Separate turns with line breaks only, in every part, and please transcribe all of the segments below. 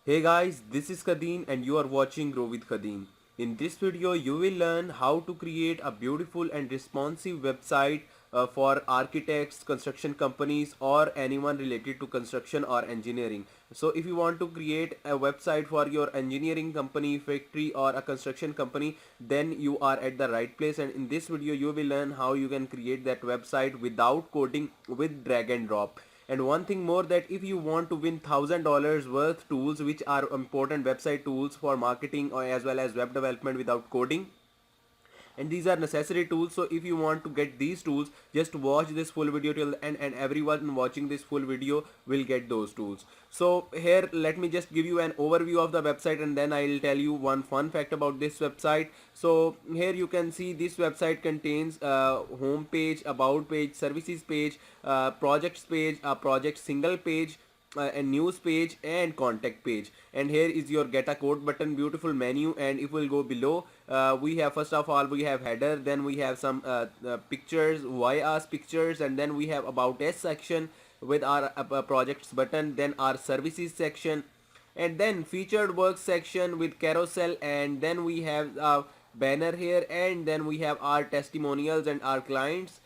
Hey guys, this is Khadeen and you are watching Grow with Khadeen. In this video, you will learn how to create a beautiful and responsive website for architects, construction companies or anyone related to construction or engineering. So if you want to create a website for your engineering company, factory or a construction company, then you are at the right place, and in this video you will learn how you can create that website without coding with drag and drop. And one thing more, that if you want to win $1,000 worth tools which are important website tools for marketing or as well as web development without coding, and these are necessary tools. So if you want to get these tools, just watch this full video till the end, and everyone watching this full video will get those tools. So here let me just give you an overview of the website, and then I'll tell you one fun fact about this website. So here you can see this website contains home page, about page, services page, projects page, a project single page, a news page and contact page. And here is your get a code button, beautiful menu. And if we'll go below, we have, first of all, we have header, then we have some pictures, why us pictures, and then we have about us section with our projects button, then our services section, and then featured work section with carousel, and then we have a banner here, and then we have our testimonials and our clients,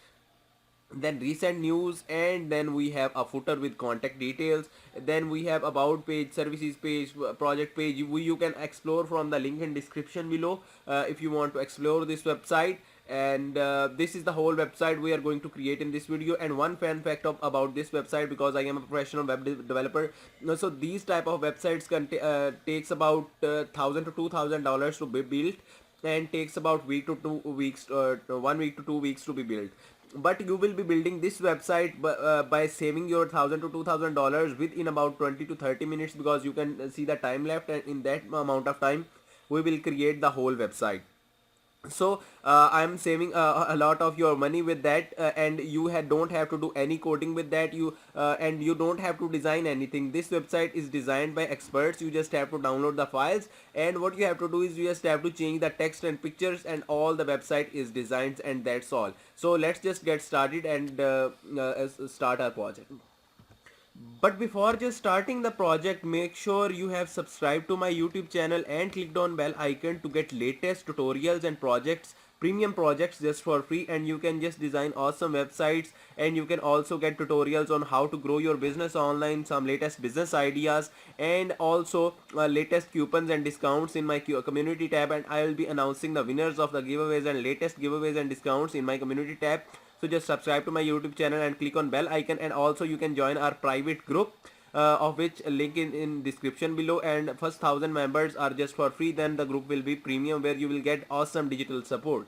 then recent news, and then we have a footer with contact details. Then we have about page, services page, project page. You can explore from the link in description below if you want to explore this website. And this is the whole website we are going to create in this video. And one fun fact about this website, because I am a professional web developer, so these type of websites takes about $1,000 to $2,000 to be built, and takes about week to 2 weeks, 1 week to 2 weeks to be built. But you will be building this website by saving your $1,000 to $2,000 within about 20 to 30 minutes, because you can see the time left, and in that amount of time we will create the whole website. So I'm saving a lot of your money with that, and you don't have to do any coding with that. And you don't have to design anything. This website is designed by experts. You just have to download the files, and what you have to do is you just have to change the text and pictures, and all the website is designed, and that's all. So let's just get started and start our project. But before just starting the project, make sure you have subscribed to my YouTube channel and clicked on bell icon to get latest tutorials and projects, premium projects, just for free. And you can just design awesome websites, and you can also get tutorials on how to grow your business online, some latest business ideas, and also latest coupons and discounts in my community tab. And I will be announcing the winners of the giveaways and latest giveaways and discounts in my community tab. So just subscribe to my YouTube channel and click on bell icon, and also you can join our private group, of which link in description below. And first 1,000 members are just for free, then the group will be premium, where you will get awesome digital support.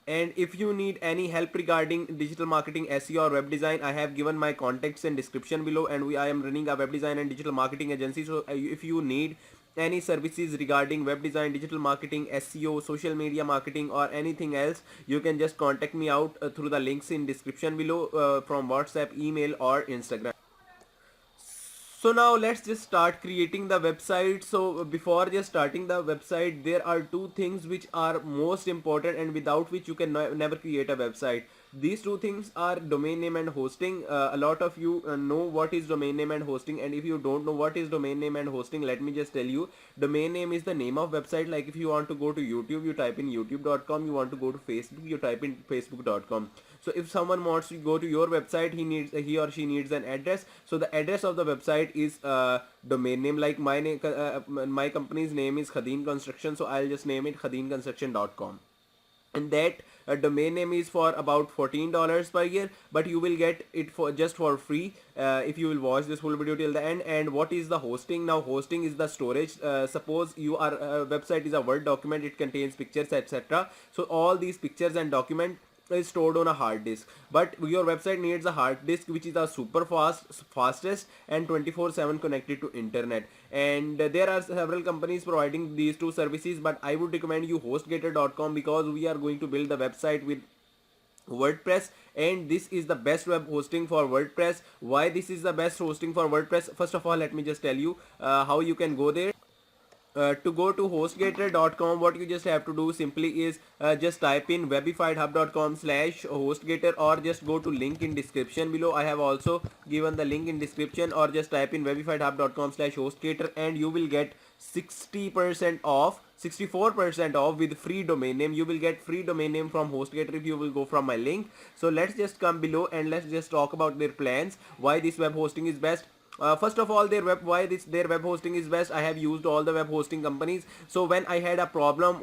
And if you need any help regarding digital marketing, SEO or web design, I have given my contacts in description below. And I am running a web design and digital marketing agency. So if you need any services regarding web design, digital marketing, SEO, social media marketing or anything else, you can just contact me out through the links in description below, from WhatsApp, email or Instagram. So now let's just start creating the website. So before just starting the website, there are two things which are most important, and without which you can never create a website. These two things are domain name and hosting. A lot of you know what is domain name and hosting, and if you don't know what is domain name and hosting, let me just tell you. Domain name is the name of website. Like if you want to go to YouTube, you type in youtube.com. You want to go to Facebook, you type in facebook.com. So if someone wants to go to your website, he or she needs an address. So the address of the website is domain name. Like my name, my company's name is Khadeen Construction, so I'll just name it khadeenconstruction.com. And that domain name is for about $14 per year, but you will get it for just for free if you will watch this full video till the end. And what is the hosting? Now hosting is the storage. Suppose your website is a Word document, it contains pictures, etc. So all these pictures and document is stored on a hard disk, but your website needs a hard disk which is a super fastest and 24/7 connected to internet. And there are several companies providing these two services, but I would recommend you hostgator.com, because we are going to build the website with WordPress, and this is the best web hosting for WordPress. Why this is the best hosting for WordPress? First of all, let me just tell you how you can go there. To go to hostgator.com, what you just have to do simply is just type in webifydhub.com/hostgator, or just go to link in description below. I have also given the link in description, or just type in webifydhub.com/hostgator and you will get 60% off, 64% off with free domain name. You will get free domain name from HostGator if you will go from my link. So let's just come below and let's just talk about their plans, why this web hosting is best. First of all, their web hosting is best. I have used all the web hosting companies. So when I had a problem,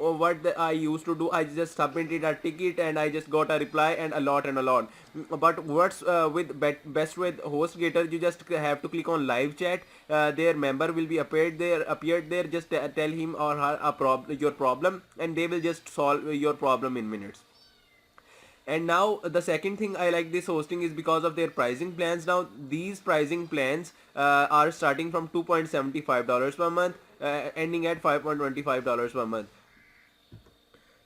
I used to do, I just submitted a ticket and I just got a reply, and a lot and a lot. But what's best with HostGator, you just have to click on live chat. Their member will be appeared there. Just tell him or her your problem, and they will just solve your problem in minutes. And now the second thing I like this hosting is because of their pricing plans. Now these pricing plans are starting from $2.75 per month, ending at $5.25 per month.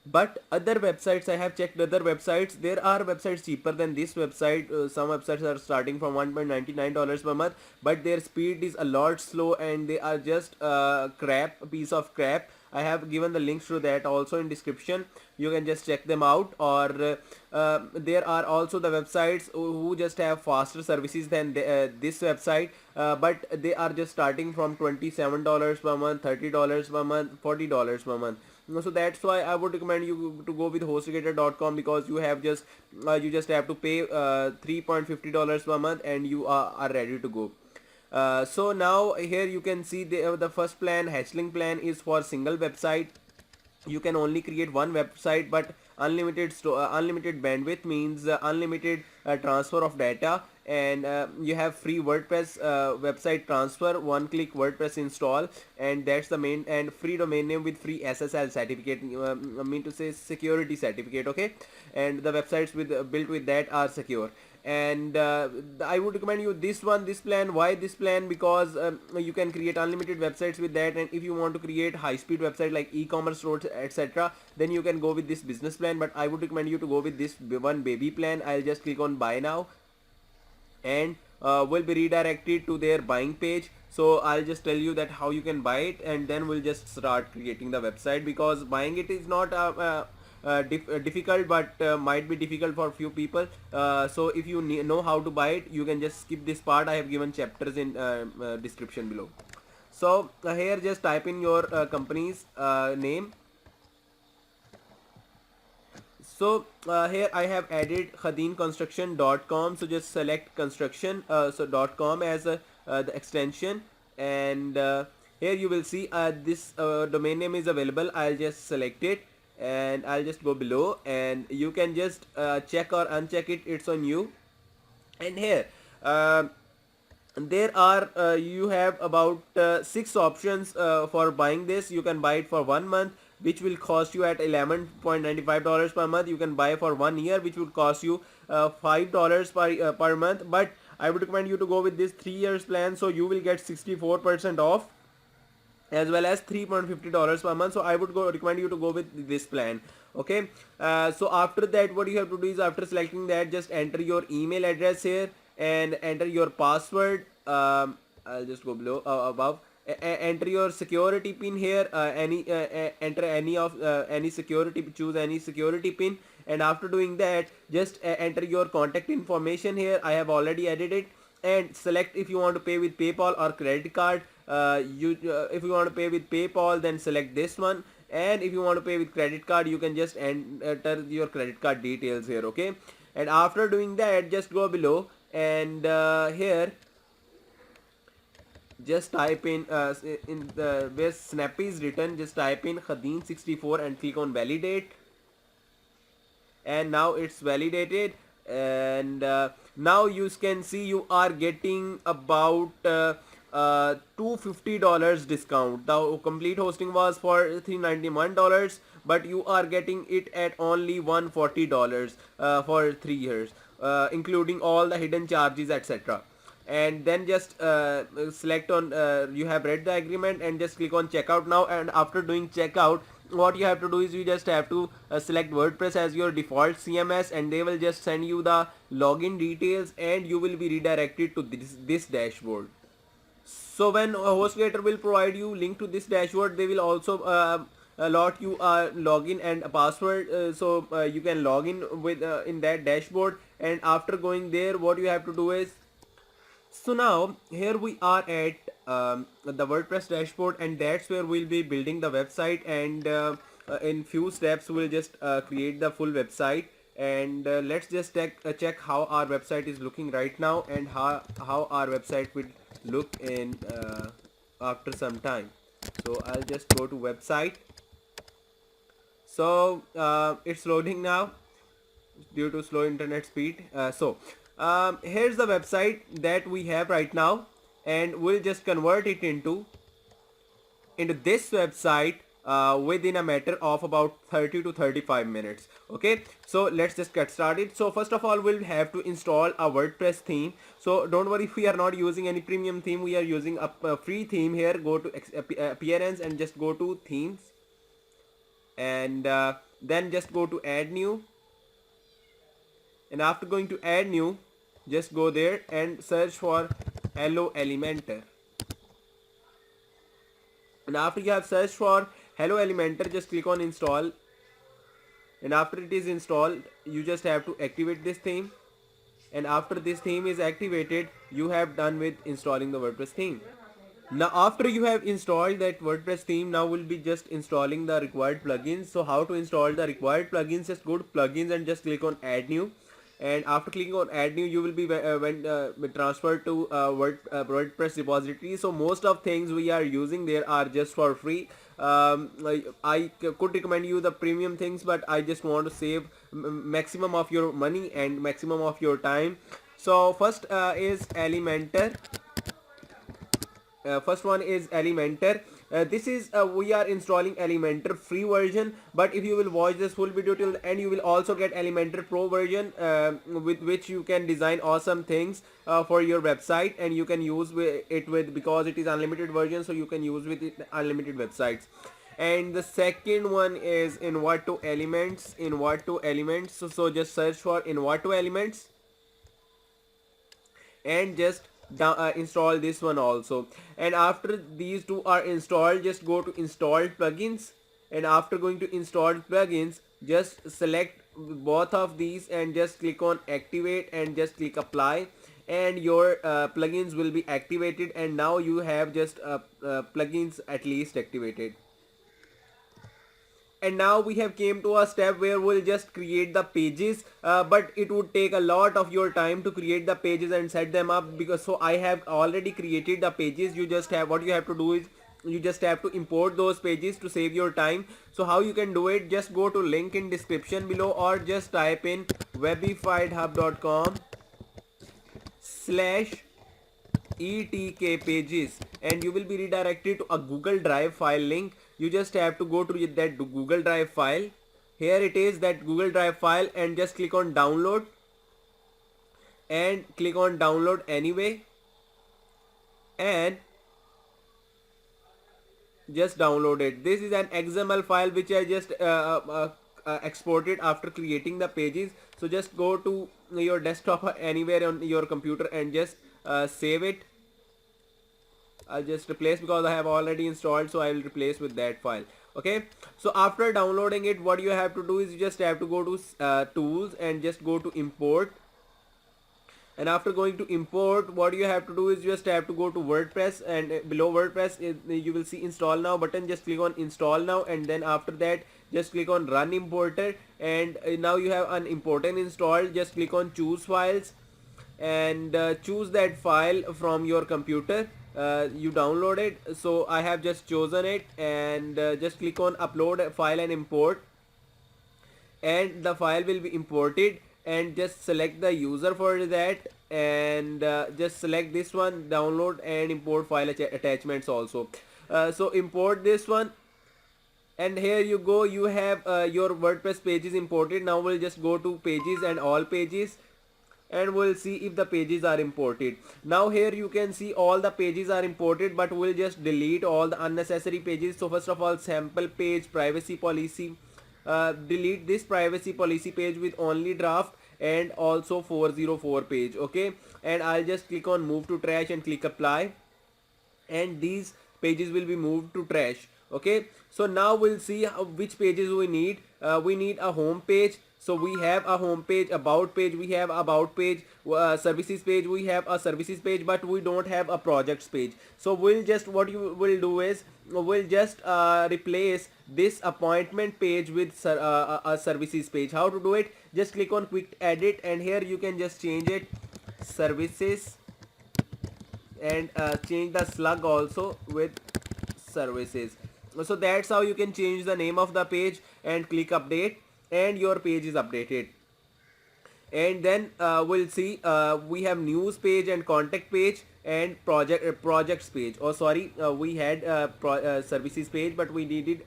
But other websites, I have checked other websites, there are websites cheaper than this website. Some websites are starting from $1.99 per month, but their speed is a lot slow and they are just crap, piece of crap. I have given the links to that also in description. You can just check them out. Or there are also the websites who just have faster services than this website, but they are just starting from $27 per month, $30 per month, $40 per month. So that's why I would recommend you to go with hostgator.com, because you just have to pay $3.50 per month and you are ready to go. So now here you can see the first plan, Hatchling plan, is for single website. You can only create one website, but unlimited bandwidth means unlimited transfer of data, and you have free WordPress website transfer, one click WordPress install, and that's the main, and free domain name with free SSL certificate, I mean to say security certificate. Okay, and the websites with built with that are secure. And I would recommend you this plan. Why this plan? Because you can create unlimited websites with that, and if you want to create high-speed website like e-commerce stores, etc., then you can go with this business plan. But I would recommend you to go with this one baby plan. I'll just click on buy now, and will be redirected to their buying page. So I'll just tell you that how you can buy it, and then we'll just start creating the website, because buying it is not difficult, but might be difficult for few people. So if you know how to buy it, you can just skip this part. I have given chapters in description below. So here just type in your company's name. So here I have added khadeenconstruction.com. So just select construction, so .com as the extension, and here you will see this domain name is available. I'll just select it and I'll just go below, and you can just check or uncheck it, it's on you. And here there are you have about 6 options for buying this. You can buy it for 1 month, which will cost you at $11.95 per month. You can buy for 1 year, which would cost you $5 per month. But I would recommend you to go with this 3 years plan, so you will get 64% off, as well as $3.50 per month. So I would recommend you to go with this plan. Okay, so after that, what you have to do is, after selecting that, just enter your email address here and enter your password. I'll just go below above. Enter your security pin here. Enter any security, choose any security pin, and after doing that, just enter your contact information here. I have already added it, and select if you want to pay with PayPal or credit card. If you want to pay with PayPal, then select this one, and if you want to pay with credit card, you can just enter your credit card details here. Okay, and after doing that, just go below, and here just type in the where Snappy is written, just type in Khadeen64 and click on validate, and now it's validated. And now you can see you are getting about $250 discount. The complete hosting was for $391, but you are getting it at only $140 for 3 years, including all the hidden charges, etc. And then just select on you have read the agreement, and just click on checkout now. And after doing checkout, what you have to do is you just have to select WordPress as your default CMS, and they will just send you the login details, and you will be redirected to this dashboard. So when HostGator will provide you link to this dashboard, they will also allot you a login and a password, so you can log in with in that dashboard. And after going there, what you have to do is, so now here we are at the WordPress dashboard, and that's where we'll be building the website. And in few steps we'll just create the full website. And let's just check how our website is looking right now, and how our website will look in after some time. So I'll just go to website. So it's loading now due to slow internet speed. Here's the website that we have right now, and we'll just convert it into this website within a matter of about 30 to 35 minutes. Okay, so let's just get started. So first of all, we'll have to install a WordPress theme. So don't worry if we are not using any premium theme, we are using a free theme here. Go to appearance and just go to themes, and then just go to add new. And after going to add new, just go there and search for Hello Elementor. And after you have searched for Hello Elementor, just click on install. And after it is installed, you just have to activate this theme. And after this theme is activated, you have done with installing the WordPress theme. Now after you have installed that WordPress theme, now we'll be just installing the required plugins. So how to install the required plugins? Just go to plugins and just click on add new. And after clicking on add new, you will be transferred to WordPress repository. So most of things we are using there are just for free. I could recommend you the premium things, but I just want to save maximum of your money and maximum of your time. So first is Elementor. First one is Elementor. This is we are installing Elementor free version, but if you will watch this full video till the end, you will also get Elementor Pro version, with which you can design awesome things for your website, and you can use it with, because it is unlimited version, so you can use with it unlimited websites. And the second one is Envato Elements. Envato Elements. So just search for Envato Elements and just install this one also. And after these two are installed, just go to install plugins. And after going to install plugins, just select both of these and just click on activate and just click apply, and your plugins will be activated. And now you have just plugins at least activated. And now we have came to a step where we'll just create the pages, but it would take a lot of your time to create the pages and set them up, because so I have already created the pages. You just have, what you have to do is, you just have to import those pages to save your time. So how you can do it, just go to link in description below, or just type in webifiedhub.com/etk pages, and you will be redirected to a Google Drive file link. You just have to go to that Google Drive file. Here it is, that Google Drive file, and just click on download, and click on download anyway, and just download it. This is an XML file which I just exported after creating the pages. So just go to your desktop or anywhere on your computer and just save it. I'll just replace, because I have already installed, so I will replace with that file. Okay, so after downloading it, what you have to do is, you just have to go to tools and just go to import. And after going to import, what you have to do is, you just have to go to WordPress, and below WordPress you will see install now button. Just click on install now, and then after that just click on run importer, and now you have an importer installed. Just click on choose files, and choose that file from your computer. You download it, so I have just chosen it, and just click on upload file and import, and the file will be imported. And just select the user for that, and just select this one, download and import file attachments also. So import this one, and here you go, you have your WordPress pages imported. Now we'll just go to pages and all pages, and we'll see if the pages are imported. Now here you can see all the pages are imported, but we'll just delete all the unnecessary pages. So first of all, sample page, privacy policy, delete this privacy policy page with only draft, and also 404 page. Okay, and I'll just click on move to trash and click apply. and these pages will be moved to trash. Okay, so now we'll see which pages we need. We need a home page, so we have a home page, about page, we have about page, services page, we have a services page, but we don't have a projects page. So we'll just, what you will do is, we'll just replace this appointment page with a services page. How to do it? Just click on quick edit, and here you can just change it services, and change the slug also with services. So that's how you can change the name of the page and click update, and your page is updated. And then we'll see we have news page and contact page and projects page. Oh sorry, we had services page, but we needed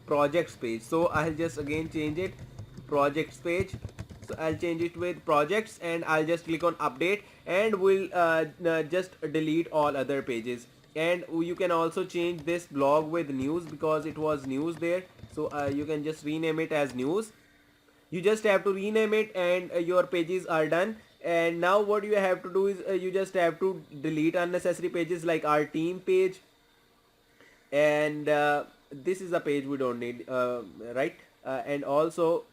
projects page. So I'll just again change it projects page. So I'll change it with projects, and I'll just click on update, and we'll just delete all other pages. And you can also change this blog with news, because it was news there. So you can just rename it as news. You just have to rename it, and your pages are done. And now what you have to do is you just have to delete unnecessary pages, like our team page, and this is a page we don't need, right? And also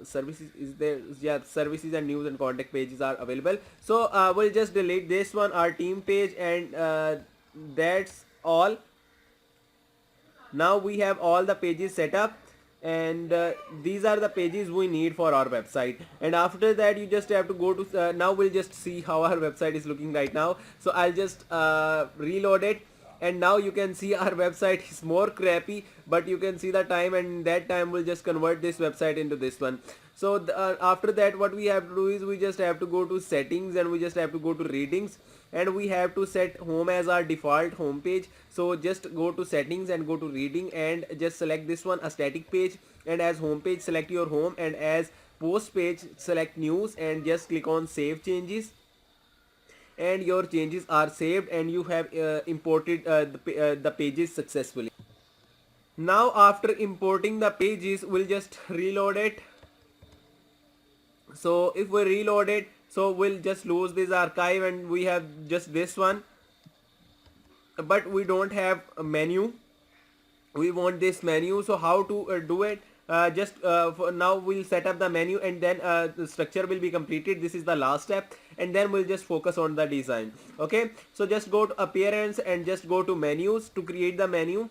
services is there. Yeah, services and news and contact pages are available. So we'll just delete this one, our team page, and that's all. Now we have all the pages set up, and these are the pages we need for our website. And after that, you just have to go to now we'll just see how our website is looking right now. So I'll just reload it, and now you can see our website is more crappy, but you can see the time, and that time we'll just convert this website into this one. So after that, what we have to do is we just have to go to settings, and we just have to go to readings, and we have to set home as our default home page. So just go to settings and go to reading, and just select this one, a static page, and as home page select your home, and as post page select news, and just click on save changes, and your changes are saved, and you have imported the pages successfully. Now after importing the pages, we'll just reload it. So if we reload it, so we'll just lose this archive, and we have just this one, but we don't have a menu. We want this menu. So how to do it? Just for now we'll set up the menu, and then the structure will be completed. This is the last step, and then we'll just focus on the design. Okay, so just go to appearance, and just go to menus to create the menu.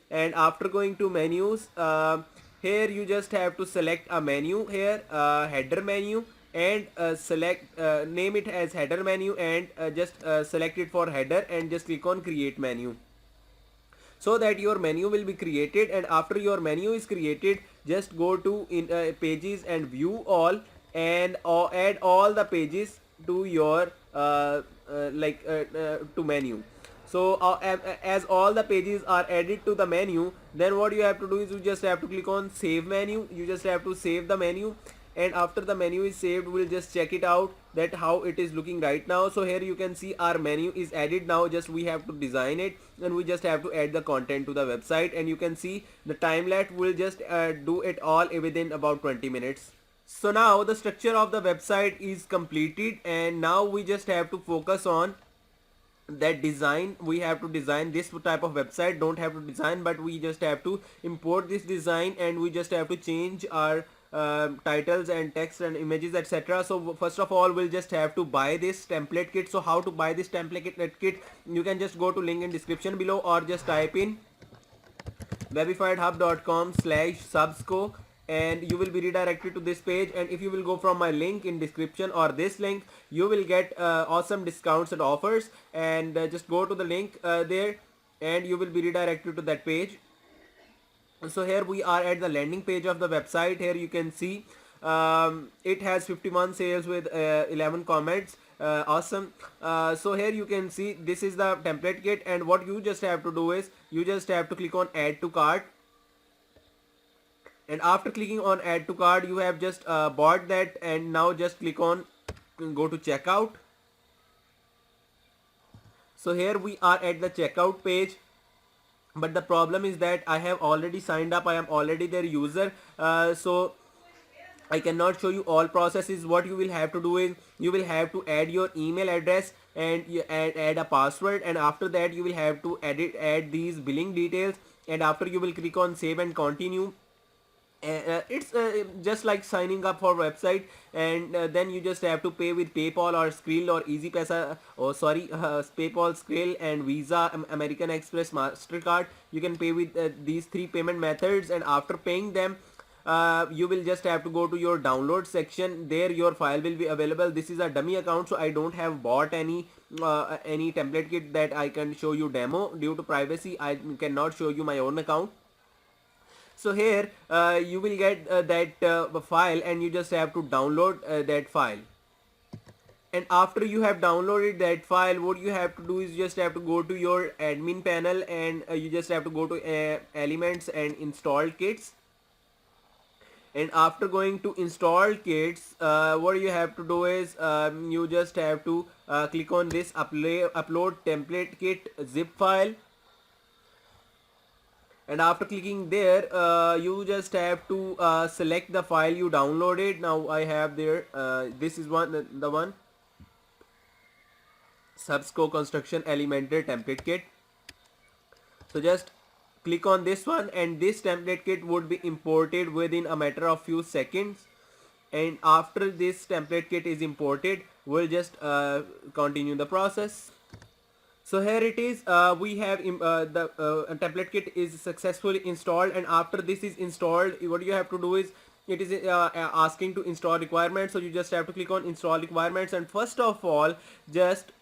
And after going to menus, here you just have to select a menu here, header menu, and select name it as header menu, and just select it for header, and just click on create menu, so that your menu will be created. And after your menu is created, just go to in pages and view all, and add all the pages to your to menu. So as all the pages are added to the menu, then what you have to do is you just have to click on save menu. You just have to save the menu, and after the menu is saved, we'll just check it out that how it is looking right now. So here you can see our menu is added. Now just we have to design it, and we just have to add the content to the website, and you can see the timeline will just do it all within about 20 minutes. So now the structure of the website is completed, and now we just have to focus on that design. We have to design this type of website. Don't have to design, but we just have to import this design, and we just have to change our titles and text and images, etc. So first of all, we'll just have to buy this template kit. So how to buy this template kit? You can just go to link in description below, or just type in webifydhub.com/subsco, and you will be redirected to this page. And if you will go from my link in description or this link, you will get awesome discounts and offers. And just go to the link there, and you will be redirected to that page. So here we are at the landing page of the website. Here you can see it has 51 sales with 11 comments. Awesome. So here you can see this is the template kit, and what you just have to do is you just have to click on add to cart. And after clicking on add to cart, you have just bought that, and now just click on go to checkout. So here we are at the checkout page, but the problem is that I have already signed up. I am already their user, so I cannot show you all processes. What you will have to do is you will have to add your email address, and you add a password, and after that you will have to add these billing details, and after you will click on save and continue. It's just like signing up for website, and then you just have to pay with PayPal or Skrill or EasyPaisa, or sorry, PayPal, Skrill and Visa, American Express, Mastercard. You can pay with these three payment methods, and after paying them, you will just have to go to your download section. There your file will be available. This is a dummy account, so I don't have bought any template kit that I can show you demo. Due to privacy, I cannot show you my own account. So here you will get that file, and you just have to download that file. And after you have downloaded that file, what you have to do is you just have to go to your admin panel, and you just have to go to elements and install kits. And after going to install kits, what you have to do is you just have to click on this upload template kit zip file. And after clicking there, you just have to select the file you downloaded. Now I have there, this is the one, Subsco Construction Elementor template kit. So just click on this one, and this template kit would be imported within a matter of few seconds. And after this template kit is imported, we'll just continue the process. So here it is, we have the template kit is successfully installed, and after this is installed, what you have to do is, it is asking to install requirements. So you just have to click on install requirements, and first of all just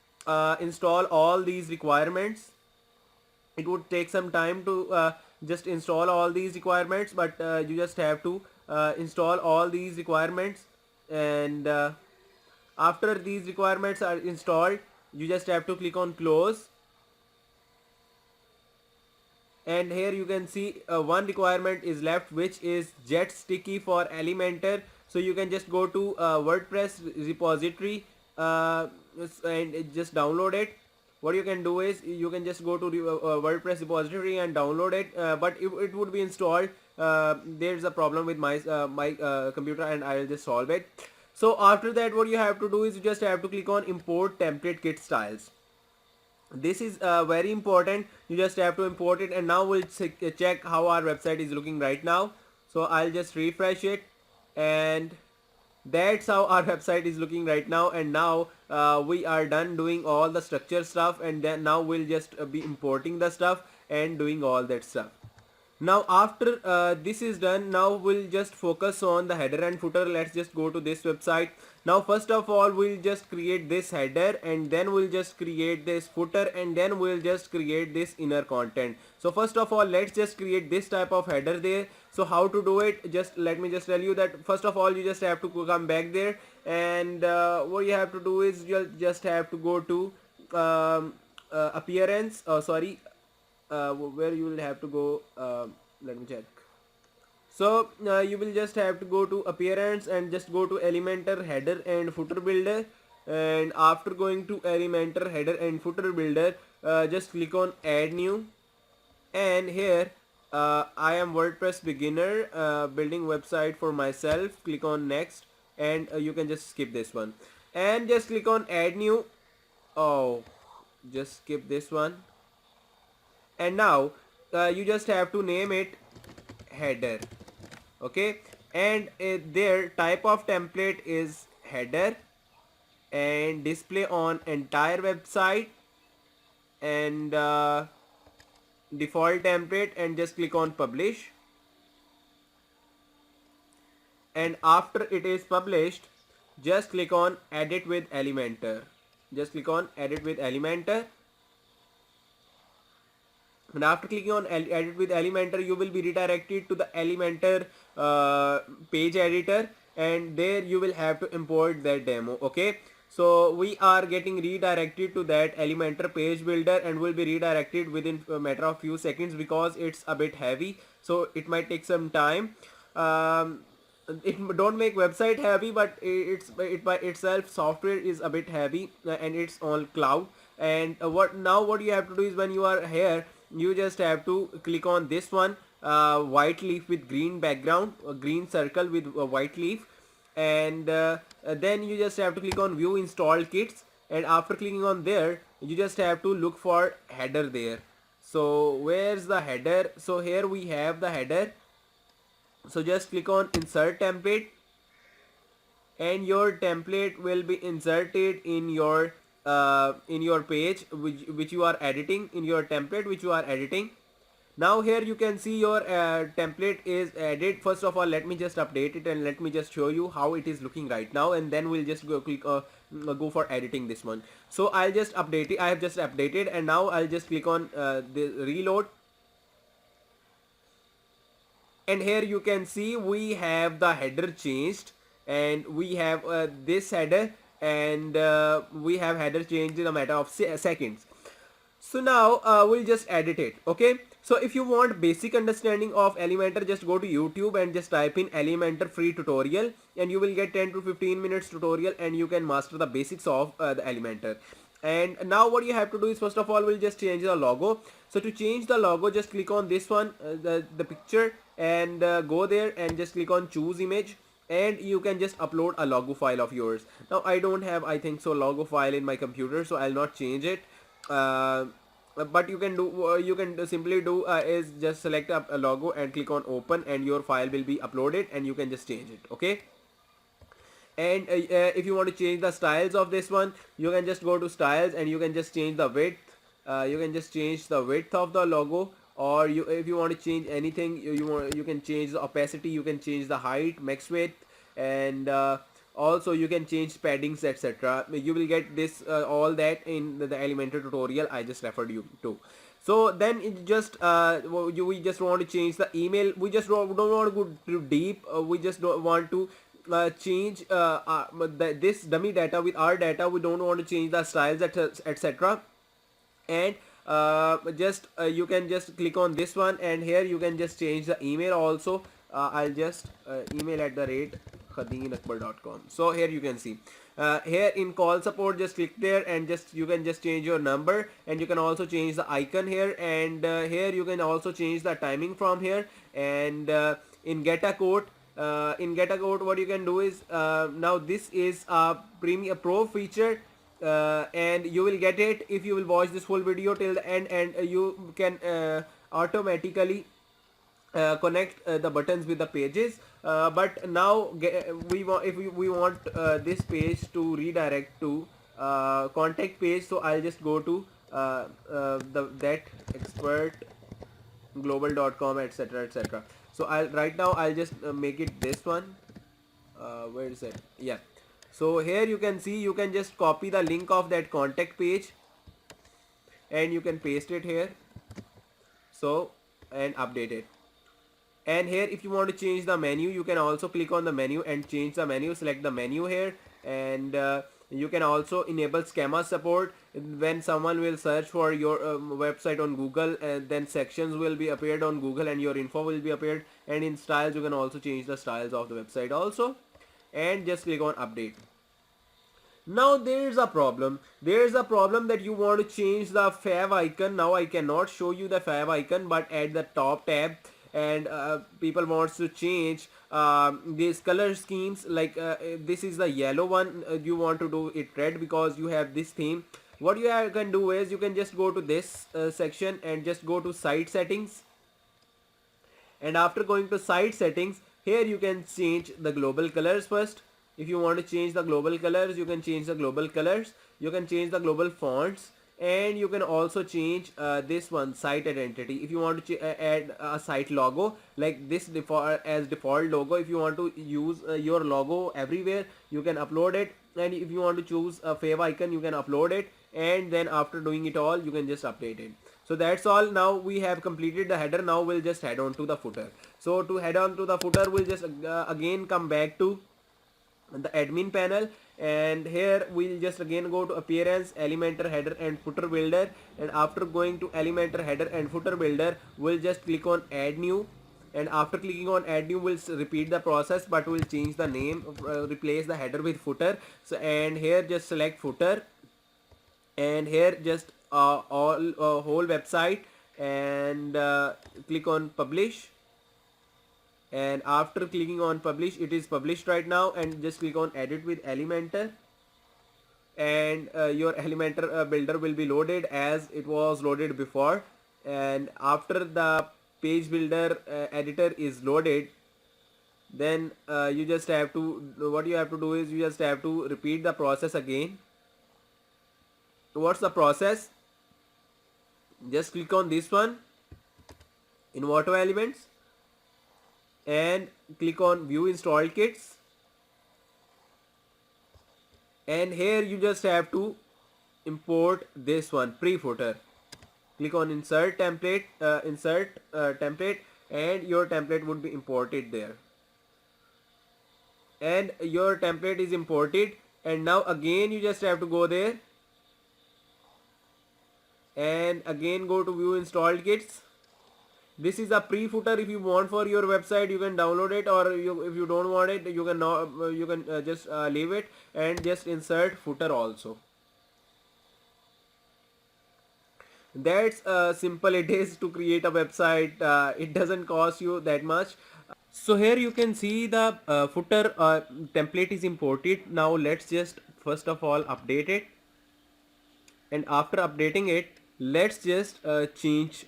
install all these requirements. It would take some time to just install all these requirements, but you just have to install all these requirements. And after these requirements are installed, you just have to click on close. And here you can see one requirement is left, which is Jet Sticky for Elementor. So you can just go to WordPress repository and just download it. What you can do is you can just go to the WordPress repository and download it, but it would be installed. There's a problem with my computer, and I'll just solve it. So after that, what you have to do is you just have to click on import template kit styles. This is very important. You just have to import it, and now we'll check how our website is looking right now. So I'll just refresh it, and that's how our website is looking right now. And now we are done doing all the structure stuff, and then now we'll just be importing the stuff and doing all that stuff. Now after this is done, now we'll just focus on the header and footer. Let's just go to this website. Now first of all, we'll just create this header, and then we'll just create this footer, and then we'll just create this inner content. So first of all, let's just create this type of header there. So how to do it, just let me just tell you that first of all you just have to come back there, and what you have to do is you just have to go to appearance, where you will have to go, let me check. So you will just have to go to appearance and just go to Elementor header and footer builder, and after going to Elementor header and footer builder, just click on add new. And here I am WordPress beginner, building website for myself. Click on next, and you can just skip this one and just click on add new. Oh, just skip this one. And now you just have to name it header. Okay, and their type of template is header, and display on entire website, and default template, and just click on publish. And after it is published, just click on edit with Elementor. Just click on edit with Elementor. And after clicking on edit with Elementor, you will be redirected to the Elementor page editor, and there you will have to import that demo. Okay, so we are getting redirected to that Elementor page builder, and will be redirected within a matter of few seconds because it's a bit heavy, so it might take some time. It don't make website heavy, but it by itself software is a bit heavy, and it's on cloud. And what you have to do is, when you are here, you just have to click on this one, white leaf with green background, a green circle with a white leaf, and then you just have to click on view install kits. and after clicking on there you just have to look for header there. So where's the header? So here we have the header. So just click on insert template, and your template will be inserted in your page which you are editing, in your template which you are editing. Now here you can see your template is added. First of all, let me just update it and let me just show you how it is looking right now, and then we'll just go for editing this one. So I'll just update it. I have just updated, and now I'll just click on the reload, and here you can see we have the header changed, and we have this header, and we have header changed in a matter of seconds. So now we'll just edit it. Okay, so if you want basic understanding of Elementor, just go to YouTube and just type in Elementor free tutorial, and you will get 10 to 15 minutes tutorial, and you can master the basics of the Elementor. And now what you have to do is, first of all, we'll just change the logo. So to change the logo, just click on this one, the picture, and go there and just click on choose image, and you can just upload a logo file of yours. Now I don't have, I think so, logo file in my computer, so I'll not change it. But you can do, you can simply do is just select a logo and click on open, and your file will be uploaded, and you can just change it. Okay, and if you want to change the styles of this one, you can just go to styles, and you can just change the width. You can just change the width of the logo, or you, if you want to change anything, you can change the opacity, you can change the height, max width, and also you can change paddings, etc. You will get this all that in the Elementor tutorial I just referred you to. So then it just we just want to change the email. We just don't want to go too deep. We just don't want to change this dummy data with our data. We don't want to change the styles, etc. And just you can just click on this one, and here you can just change the email also. I'll just email@khadeenakbar.com. So here you can see here in call support, just click there, and just you can just change your number, and you can also change the icon here, and here you can also change the timing from here. And in get a quote, what you can do is, now this is a premium pro feature, and you will get it if you will watch this whole video till the end, and you can automatically connect the buttons with the pages. But now we want, if we want this page to redirect to contact page, so I'll just go to that expert global.com, etc, etc. So I'll just make it this one. Where is it? Yeah, so here you can see, you can just copy the link of that contact page, and you can paste it here, so, and update it. And here if you want to change the menu, you can also click on the menu and change the menu. Select the menu here, and you can also enable schema support. When someone will search for your website on Google, then sections will be appeared on Google, and your info will be appeared. And in styles, you can also change the styles of the website also, and just click on update. Now there's a problem. There's a problem that you want to change the fav icon. Now I cannot show you the fav icon, but at the top tab, and people wants to change these color schemes, like this is the yellow one, you want to do it red because you have this theme. What you can do is, you can just go to this section and just go to site settings, and after going to site settings, here you can change the global colors first. If you want to change the global colors, you can change the global colors. You can change the global fonts, and you can also change this one, site identity. If you want to add a site logo like this as default logo, if you want to use your logo everywhere, you can upload it. And if you want to choose a fav icon, you can upload it, and then after doing it all, you can just update it. So that's all. Now we have completed the header. Now we'll just head on to the footer. So to head on to the footer, we'll just again come back to the admin panel, and here we'll just again go to appearance, Elementor header and footer builder, and after going to Elementor header and footer builder, we'll just click on add new, and after clicking on add new, we'll repeat the process, but we'll change the name, replace the header with footer. So, and here just select footer, and here just all whole website, and click on publish. And after clicking on publish, it is published right now, and just click on edit with Elementor, and your Elementor builder will be loaded as it was loaded before. And after the page builder editor is loaded, then you just have to, what you have to do is you just have to repeat the process again. What's the process? Just click on this one, Envato Elements, and click on View Install Kits, and here you just have to import this one, pre-footer. Click on Insert Template, Template, and your template would be imported there. And your template is imported, and now again you just have to go there and again go to View Installed Kits. This is a pre-footer. If you want for your website, you can download it, or if you don't want it, you can just leave it and just insert footer also. That's simple it is to create a website. It doesn't cost you that much. So here you can see the footer template is imported. Now let's just first of all update it, and after updating it, let's just change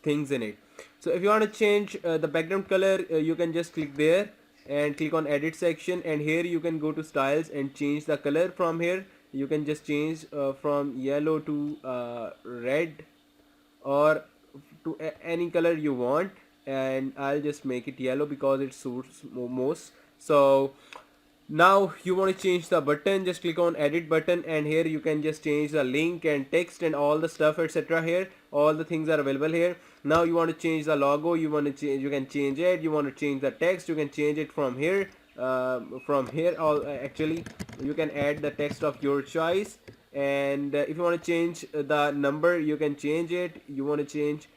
things in it. So if you want to change the background color, you can just click there and click on edit section, and here you can go to styles and change the color. From here you can just change from yellow to red, or to any color you want, and I'll just make it yellow because it suits most. So now you want to change the button, just click on edit button, and here you can just change the link and text and all the stuff, etc. Here all the things are available here. Now you want to change the logo, you want to change, you can change it. You want to change the text, you can change it from here. All actually you can add the text of your choice, and if you want to change the number, you can change it. You want to change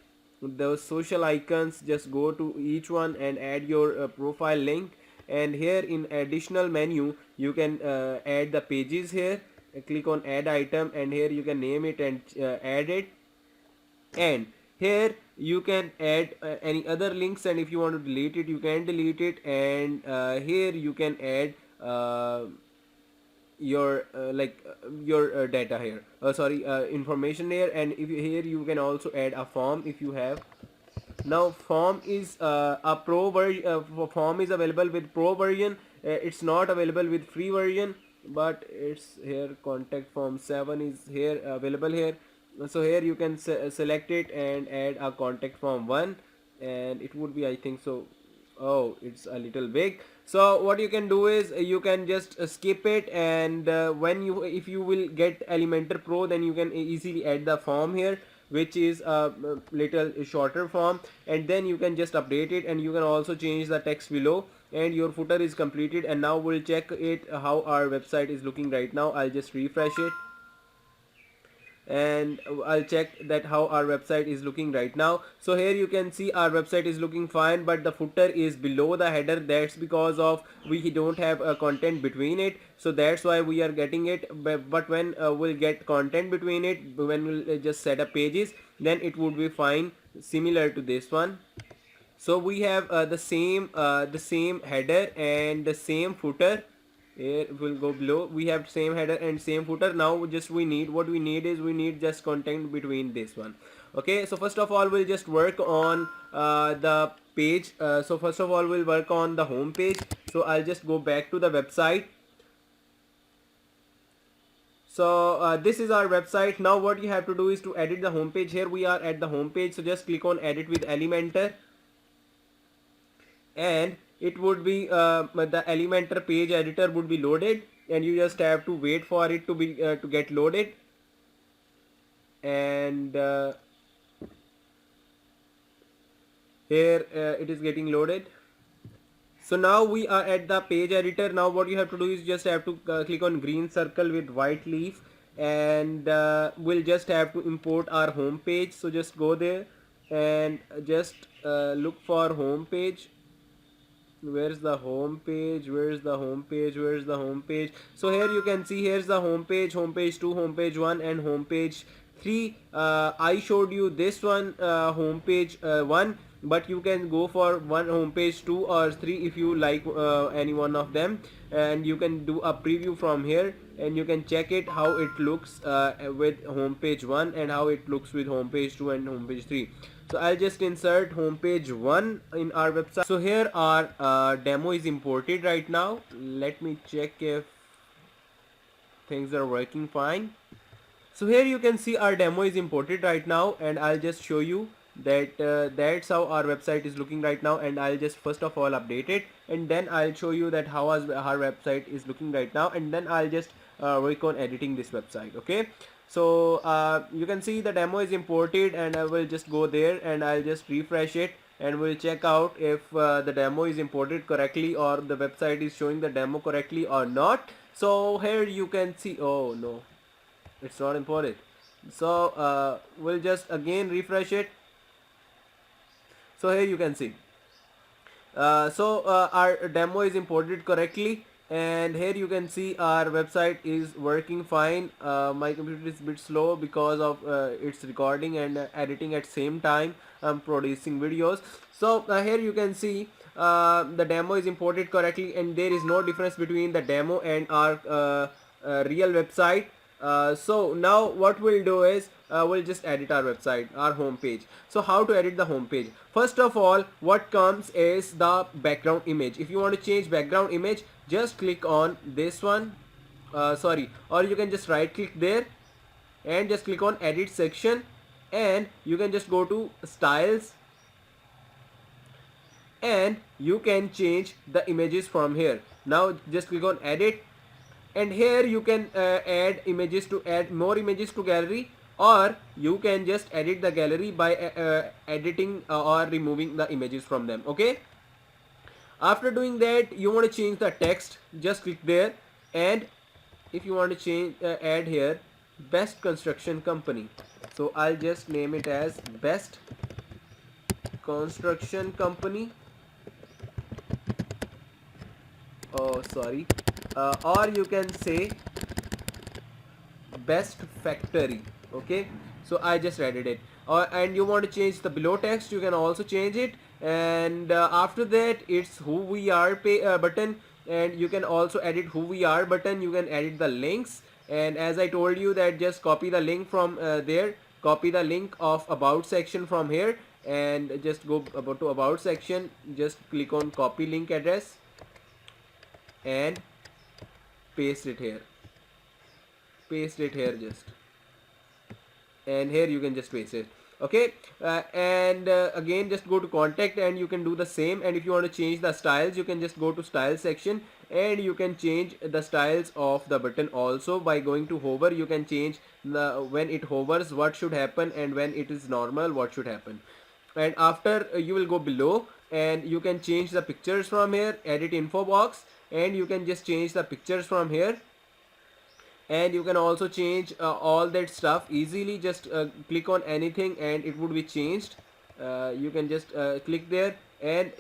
those social icons, just go to each one and add your profile link. And here in additional menu you can add the pages here. Click on add item, and here you can name it and add it. And here you can add any other links, and if you want to delete it, you can delete it. And here you can add your your data here, information here. And if here you can also add a form if you have. Now form is a pro version. Form is available with pro version. It's not available with free version, but it's here. Contact form 7 is here available here. So here you can select it and add a contact form 1, and it would be, I think so. Oh, it's a little big. So what you can do is you can just skip it, and if you will get Elementor Pro, then you can easily add the form here, which is a little shorter form, and then you can just update it, and you can also change the text below, and your footer is completed. And now we'll check it how our website is looking right now. I'll just refresh it, and I'll check that how our website is looking right now. So here you can see our website is looking fine, but the footer is below the header. That's because of we don't have content between it, so that's why we are getting it. But when we'll get content between it, when we'll just set up pages, then it would be fine, similar to this one. So we have the same header and the same footer. Here will go below. We have same header and same footer. Now just we need just content between this one. Okay, so first of all we'll just work on the page. So first of all we'll work on the home page. So I'll just go back to the website. So this is our website. Now what you have to do is to edit the home page. Here we are at the home page, so just click on edit with Elementor, and it would be the Elementor page editor would be loaded, and you just have to wait for it to be to get loaded. And here it is getting loaded. So now we are at the page editor. Now what you have to do is just have to click on green circle with white leaf, and we'll just have to import our home page. So just go there and just look for home page. Where's the home page? Where's the home page? Where's the home page? So here you can see, here's the home page 2, home page 1, and home page 3 I showed you this one homepage 1, but you can go for one homepage 2 or 3 if you like any one of them, and you can do a preview from here and you can check it how it looks with homepage 1 and how it looks with homepage 2 and homepage 3. So I'll just insert homepage 1 in our website. So here our demo is imported right now. Let me check if things are working fine. So here you can see our demo is imported right now, and I'll just show you that that's how our website is looking right now. And I'll just first of all update it, and then I'll show you that how our website is looking right now, and then I'll just work on editing this website. Okay, so you can see the demo is imported, and I will just go there and I'll just refresh it, and we'll check out if the demo is imported correctly or the website is showing the demo correctly or not. So here you can see, oh no, it's not imported. So we'll just again refresh it. So here you can see our demo is imported correctly, and here you can see our website is working fine. My computer is a bit slow because of its recording and editing at same time. I'm producing videos. So here you can see the demo is imported correctly, and there is no difference between the demo and our real website. So now what we'll do is we'll just edit our website, our home page. So how to edit the home page? First of all, what comes is the background image. If you want to change background image, just click on this one, or you can just right click there and just click on edit section, and you can just go to styles, and you can change the images from here. Now just click on edit, and here you can add more images to gallery, or you can just edit the gallery by editing or removing the images from them. Okay, after doing that, you want to change the text, just click there, and if you want to change add here best construction company, so I'll just name it as best construction company. Oh sorry, or you can say best factory. Okay, so I just added it, and you want to change the below text, you can also change it, and after that it's who we are button, and you can also edit who we are button. You can edit the links, and as I told you that just copy the link from there, copy the link of about section from here, and just go about to about section, just click on copy link address and paste it here, just, and here you can just paste it. Okay, and again just go to contact, and you can do the same, and if you want to change the styles, you can just go to style section, and you can change the styles of the button also by going to hover. You can change the when it hovers what should happen, and when it is normal what should happen. And after you will go below, and you can change the pictures from here, edit info box, and you can just change the pictures from here, and you can also change all that stuff easily. Just click on anything and it would be changed. You can just click there, and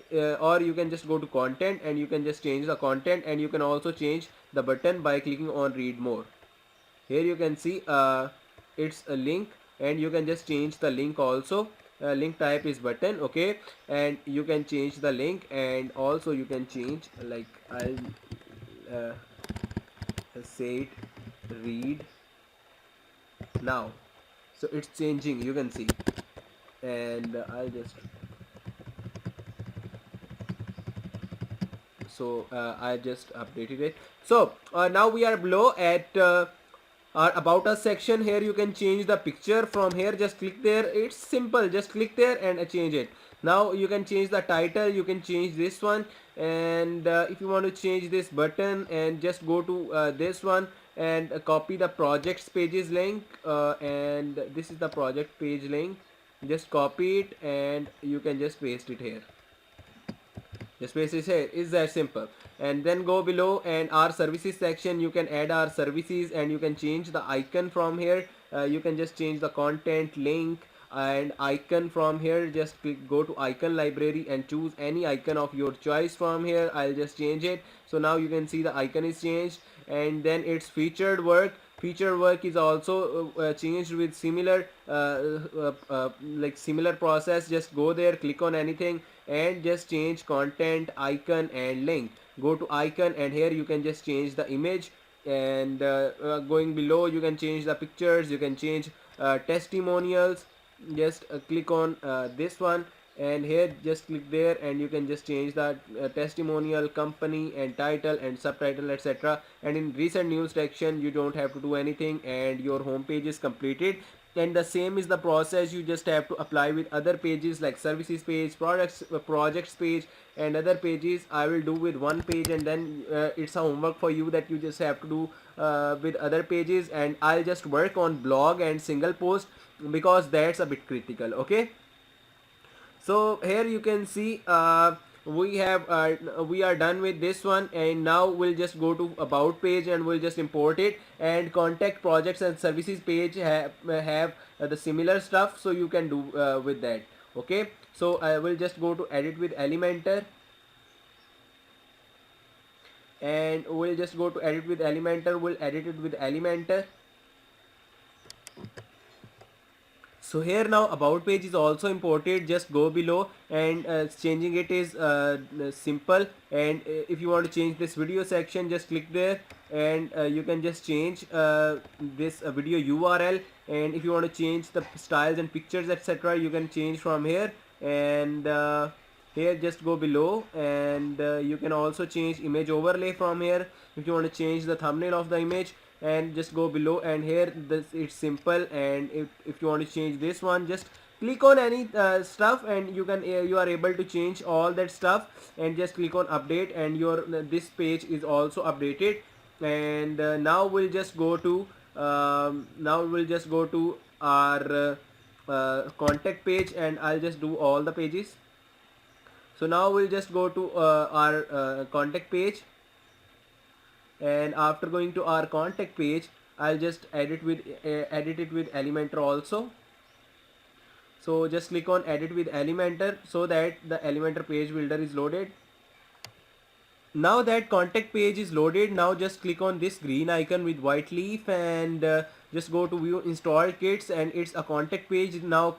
or you can just go to content, and you can just change the content, and you can also change the button by clicking on read more. Here you can see it's a link, and you can just change the link also. Link type is button. Okay, and you can change the link, and also you can change, like I'll say it read now. So it's changing, you can see, and I'll just, so I just updated it. So now we are below at our about us section. Here you can change the picture from here, just click there, it's simple, just click there and change it. Now you can change the title, you can change this one, and if you want to change this button, and just go to this one, and copy the projects pages link, and this is the project page link, just copy it, and you can just paste it here, just paste it here. Is that simple? And then go below, and our services section, you can add our services, and you can change the icon from here. You can just change the content, link, and icon from here. Just go to icon library and choose any icon of your choice from here. I'll just change it. So now you can see the icon is changed, and then it's featured work. Feature work is also changed with similar like similar process. Just go there, click on anything, and just change content, icon and link. Go to icon, and here you can just change the image, and going below you can change the pictures, you can change testimonials. Just click on this one, and here just click there, and you can just change the testimonial, company and title and subtitle, etc. And in recent news section you don't have to do anything, and your home page is completed. And the same is the process, you just have to apply with other pages like services page, products, projects page and other pages. I will do with one page, and then it's a homework for you that you just have to do with other pages. And I'll just work on blog and single post because that's a bit critical. Okay, so here you can see we are done with this one, and now we'll just go to about page and we'll just import it. And contact, projects and services page have the similar stuff, so you can do with that. Okay, so I will just go to edit with Elementor, and we'll just go to edit with Elementor. We'll edit it with Elementor. So here now about page is also imported. Just go below, and changing it is simple. And if you want to change this video section, just click there, and you can just change this video URL. And if you want to change the styles and pictures, etc., you can change from here. And here just go below, and you can also change image overlay from here if you want to change the thumbnail of the image. And just go below, and here this it's simple. And if you want to change this one, just click on any stuff, and you can you are able to change all that stuff. And just click on update, and your this page is also updated. And now we'll just go to our contact page, and I'll just do all the pages. So now we'll just go to our contact page, and after going to our contact page, I'll just edit it with Elementor also. So just click on edit with Elementor, so that the Elementor page builder is loaded. Now that contact page is loaded, now just click on this green icon with white leaf, and just go to view install kits, and it's a contact page. Now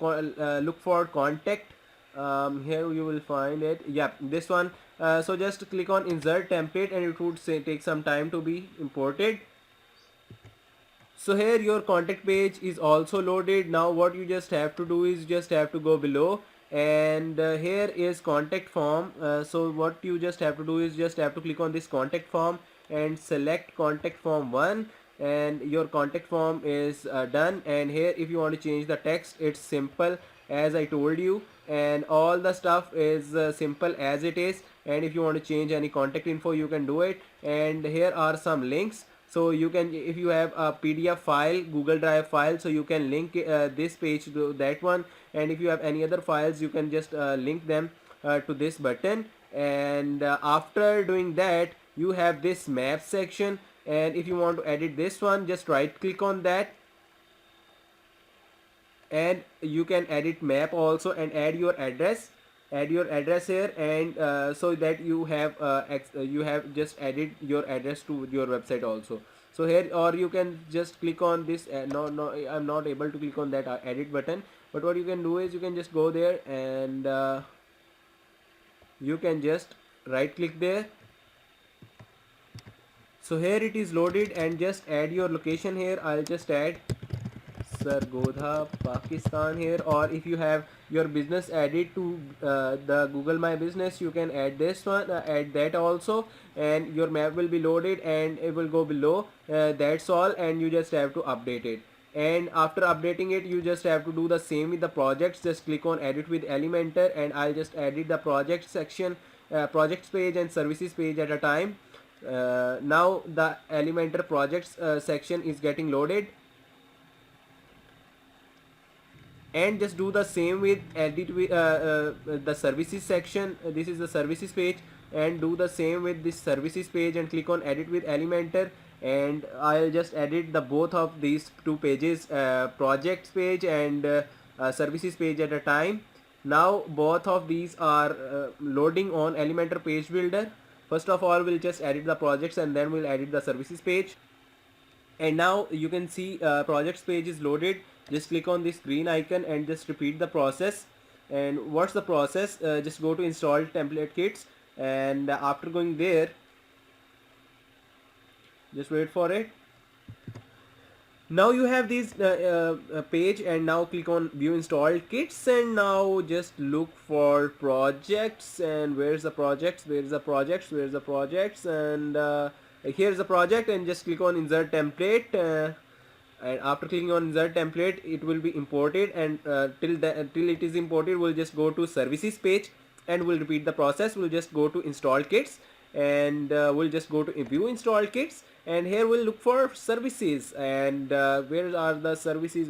look for contact. Here you will find it. Yeah, this one. So just click on insert template, and it would say take some time to be imported. So here your contact page is also loaded. Now what you just have to do is just have to go below, and here is contact form. So what you just have to do is just have to click on this contact form and select contact form 1, and your contact form is done. And here if you want to change the text, it's simple as I told you, and all the stuff is simple as it is. And if you want to change any contact info, you can do it. And here are some links, so you can, if you have a PDF file, Google Drive file, so you can link this page to that one. And if you have any other files, you can just link them to this button. And after doing that, you have this map section, and if you want to edit this one, just right click on that, and you can edit map also, and add your address here. And so that you have just added your address to your website also. So here, or you can just click on this. No, I'm not able to click on that edit button, but what you can do is you can just go there, and you can just right click there. So here it is loaded, and just add your location here. I'll just add Sargodha, Pakistan here. Or if you have your business added to the Google My Business, you can add this one, add that also, and your map will be loaded, and it will go below. That's all, and you just have to update it. And after updating it, you just have to do the same with the projects. Just click on edit with Elementor, and I'll just edit the project section, projects page and services page at a time. Now the Elementor projects section is getting loaded, and just do the same with edit with the services section. This is the services page, and do the same with this services page, and click on edit with Elementor. And I'll just edit the both of these two pages, projects page and services page at a time. Now both of these are loading on Elementor page builder. First of all, we'll just edit the projects, and then we'll edit the services page. And now you can see projects page is loaded. Just click on this green icon and just repeat the process. And what's the process? Just go to install template kits, and after going there, just wait for it. Now you have this page, and now click on view installed kits, and now just look for projects. And where's the projects, where's the projects, and here's the project, and just click on insert template, and after clicking on insert template it will be imported, and till it is imported we'll just go to services page, and we'll repeat the process. We'll just go to install kits, and we'll just go to view install kits, and here we'll look for services. And where are the services?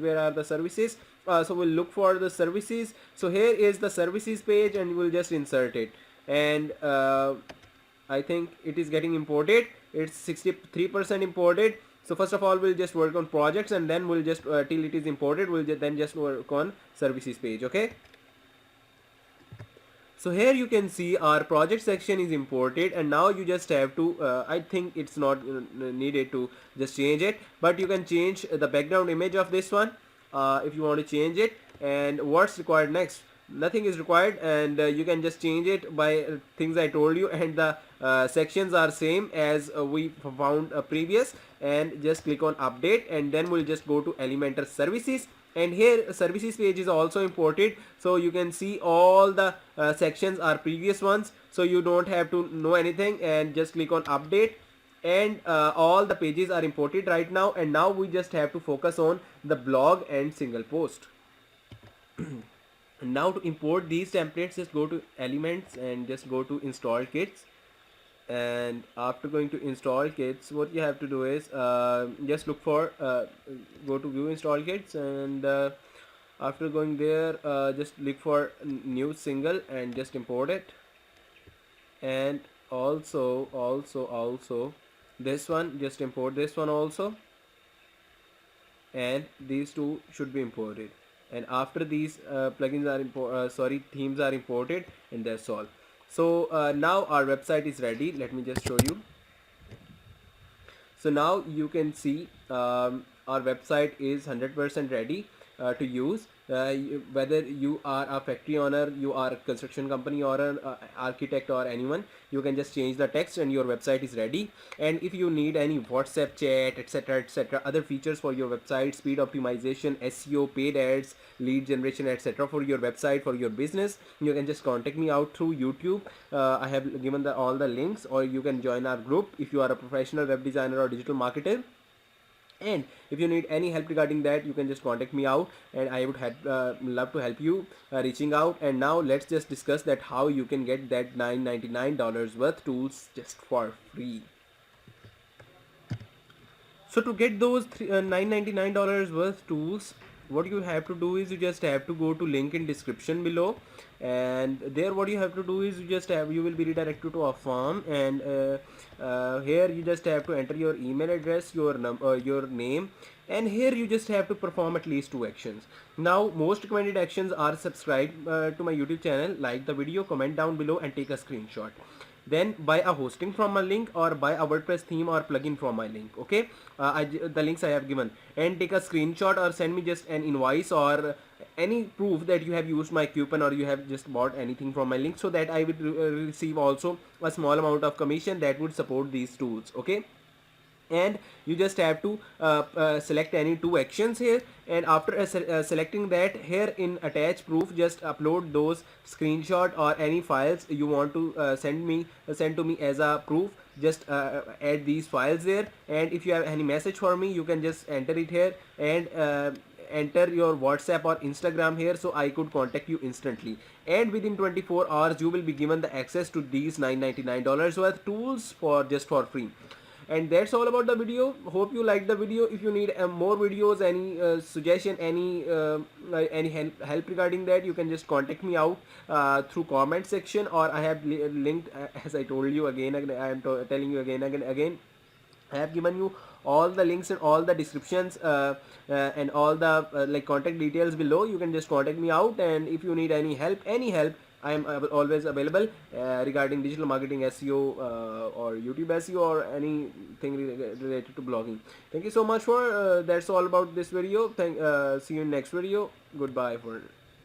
So we'll look for the services. So here is the services page, and we'll just insert it. And I think it is getting imported. It's 63% imported. So first of all we'll just work on projects, and then we'll just till it is imported we'll then just work on services page. Okay, so here you can see our project section is imported, and now you just have to I think it's not needed to just change it, but you can change the background image of this one if you want to change it. And what's required next? Nothing is required, and you can just change it by things I told you, and the sections are same as we found previous. And just click on update, and then we'll just go to Elementor services, and here services page is also imported. So you can see all the sections are previous ones, so you don't have to know anything, and just click on update, and all the pages are imported right now. And now we just have to focus on the blog and single post. Now to import these templates, just go to elements and just go to install kits. And after going to install kits, what you have to do is just look for go to view install kits, and after going there just look for new single and just import it. And also this one, just import this one also, and these two should be imported. And after these plugins are themes are imported, and that's all. So now our website is ready. Let me just show you. So now you can see our website is 100% ready to use. Whether you are a factory owner, you are a construction company, or an architect, or anyone, you can just change the text and your website is ready. And if you need any WhatsApp chat, etc., other features for your website, speed optimization, SEO, paid ads, lead generation, etc., for your website, for your business, you can just contact me out through YouTube. I have given all the links, or you can join our group if you are a professional web designer or digital marketer. And if you need any help regarding that, you can just contact me out, and I would love to help you reaching out. And now let's just discuss that how you can get that $999 worth tools just for free. So to get those $999 worth tools, what you have to do is you just have to go to link in description below, and there what you have to do is you will be redirected to a form. And here you just have to enter your email address, your name, and here you just have to perform at least 2 actions. Now most recommended actions are subscribe to my YouTube channel, like the video, comment down below, and take a screenshot. Then buy a hosting from my link, or buy a WordPress theme or plugin from my link. Okay, the links I have given, and take a screenshot or send me just an invoice or any proof that you have used my coupon or you have just bought anything from my link, so that I would receive also a small amount of commission that would support these tools. Okay, and you just have to select any 2 actions here, and after selecting that, here in attach proof, just upload those screenshot or any files you want to send to me as a proof. Just add these files there, and if you have any message for me, you can just enter it here, and enter your WhatsApp or Instagram here, so I could contact you instantly. And within 24 hours you will be given the access to these $999 worth tools just for free. And that's all about the video. Hope you liked the video. If you need more videos, any suggestion, any help regarding that, you can just contact me out through comment section, or I have linked as I told you again. I am telling you again. I have given you all the links and all the descriptions and all the contact details below. You can just contact me out, and if you need any help, I am always available regarding digital marketing, SEO, or YouTube SEO, or anything related to blogging. Thank you so much for that's all about this video. See you in next video. Goodbye for